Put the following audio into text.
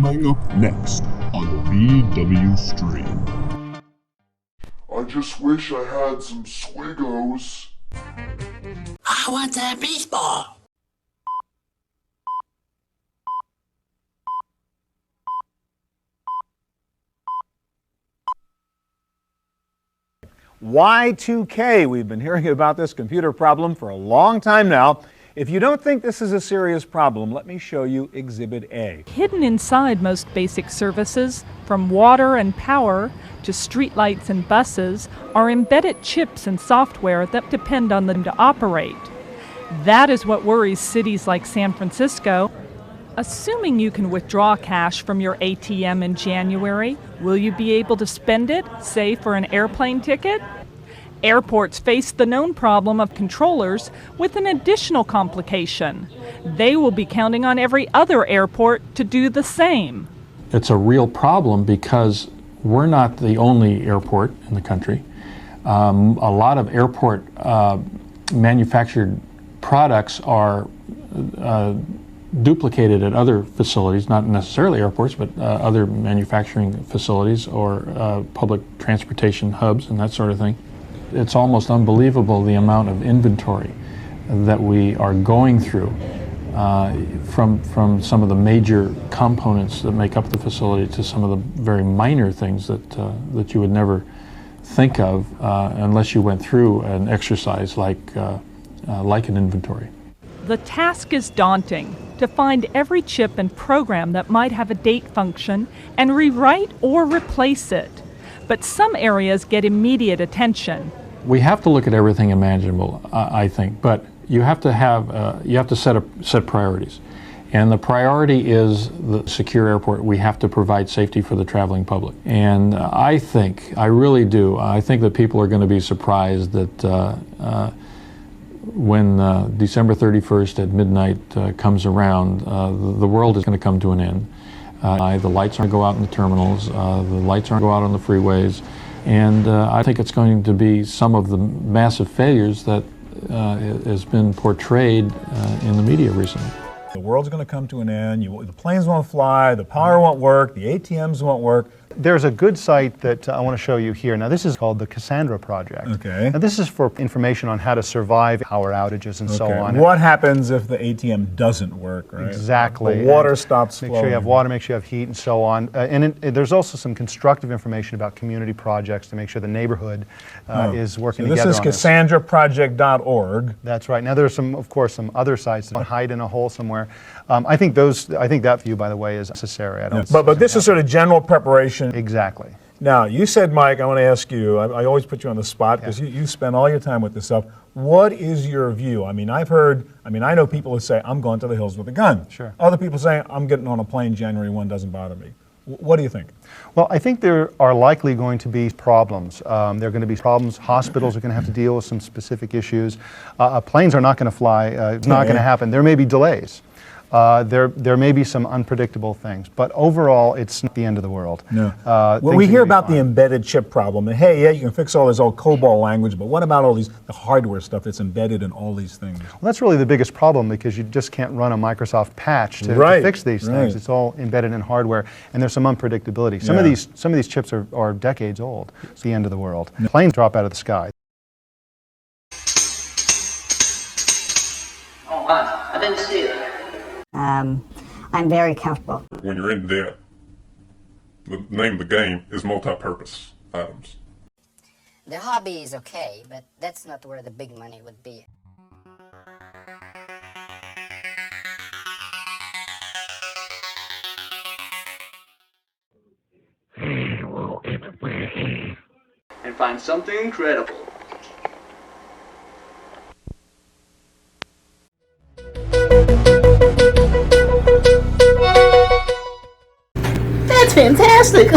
Coming up next on the VW Stream. I just wish I had some Squiggos. I want that baseball. Y2K. We've been hearing about this computer problem for a long time now. If you don't think this is a serious problem, let me show you Exhibit A. Hidden inside most basic services, from water and power to streetlights and buses, are embedded chips and software that depend on them to operate. That is what worries cities like San Francisco. Assuming you can withdraw cash from your ATM in January, will you be able to spend it, say for an airplane ticket? Airports face the known problem of controllers with an additional complication. They will be counting on every other airport to do the same. It's a real problem because we're not the only airport in the country. A lot of airport manufactured products are duplicated at other facilities, not necessarily airports, but other manufacturing facilities or public transportation hubs and that sort of thing. It's almost unbelievable the amount of inventory that we are going through from some of the major components that make up the facility to some of the very minor things that you would never think of unless you went through an exercise like an inventory. The task is daunting, to find every chip and program that might have a date function and rewrite or replace it. But some areas get immediate attention. We have to look at everything imaginable, I think, but you have to set priorities. And the priority is the secure airport. We have to provide safety for the traveling public. And I really do, I think that people are going to be surprised that when December 31st at midnight comes around, the world is going to come to an end. The lights aren't going to go out in the terminals, the lights aren't going to go out on the freeways, and I think it's going to be some of the massive failures that has been portrayed in the media recently. The world's going to come to an end, the planes won't fly, the power won't work, the ATMs won't work. There's a good site that I want to show you here. Now this is called the Cassandra Project. Okay. Now this is for information on how to survive power outages and so on. What happens if the ATM doesn't work, right? Exactly. The water stops flowing. Make sure you have water, make sure you have heat and so on. There's also some constructive information about community projects to make sure the neighborhood is working together on this. This is CassandraProject.org. That's right. Now there's of course, some other sites that hide in a hole somewhere. I think that view, by the way, is necessary. But this is sort of general preparation. Exactly. Now, you said, Mike, I want to ask you, I always put you on the spot because you spend all your time with this stuff. What is your view? I mean, I know people who say, I'm going to the hills with a gun. Sure. Other people say, I'm getting on a plane January 1, doesn't bother me. What do you think? Well, I think there are likely going to be problems. There are going to be problems. Hospitals are going to have to deal with some specific issues. Planes are not going to fly. It's not going to happen. There may be delays. There may be some unpredictable things, but overall, it's not the end of the world. No. Well, we hear about the embedded chip problem, and hey, yeah, you can fix all this old COBOL language, but what about all the hardware stuff that's embedded in all these things? Well, that's really the biggest problem because you just can't run a Microsoft patch to fix these things. It's all embedded in hardware, and there's some unpredictability. Some of these chips are decades old. It's the end of the world. Planes drop out of the sky. Oh, I didn't see that. I'm very comfortable. When you're in debt, the name of the game is multi-purpose items. The hobby is okay, but that's not where the big money would be. And find something incredible. That's fantastic!